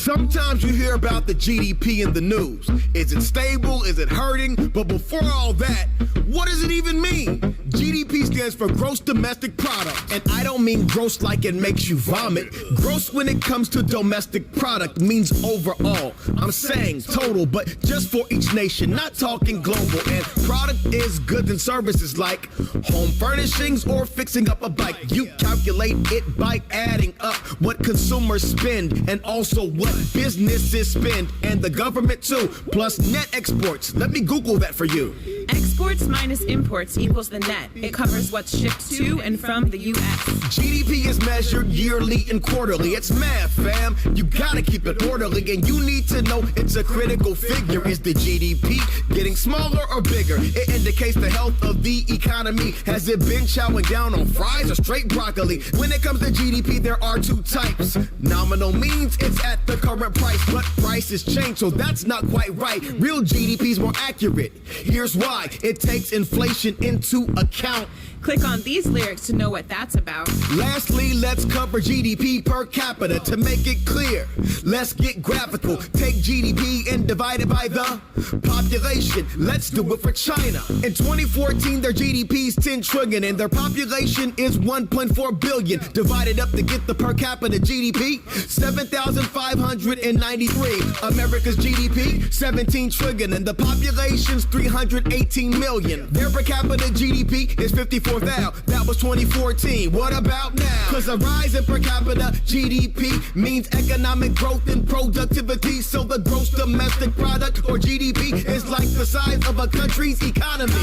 Sometimes you hear about the GDP in the news. Is it stable? Is it hurting? But before all that, what does it even mean? GDP stands for gross domestic product. And I don't mean gross like it makes you vomit. Gross when it comes to domestic product means overall. I'm saying total, but just for each nation, not talking global. And product is goods and services like home furnishings or fixing up a bike. You calculate it by adding up what consumers spend and also what businesses spend, and the government too, plus net exports. Let me Google that for you. Exports minus imports equals the net. It covers what's shipped to and from the U.S. GDP is measured yearly and quarterly. It's math, fam. You gotta keep it orderly, and you need to know it's a critical figure. Is the GDP getting smaller or bigger? It indicates the health of the economy. Has it been chowing down on fries or straight broccoli? When it comes to GDP, there are two types. Nominal means it's at the current price, but prices change, so that's not quite right. Real GDP is more accurate. Here's why. It takes inflation into account. Click on these lyrics to know what that's about. Lastly, let's cover GDP per capita to make it clear. Let's get graphical. Take GDP and divide it by the population. Let's do it for China. In 2014, their GDP is 10 trillion and their population is 1.4 billion. Divided up to get the per capita GDP, 7,593. America's GDP, 17 trillion and the population's 318 million. Their per capita GDP is 54,000. That was 2014. What about now? Cause a rise in per capita GDP means economic growth and productivity. So the gross domestic product or GDP is like the size of a country's economy.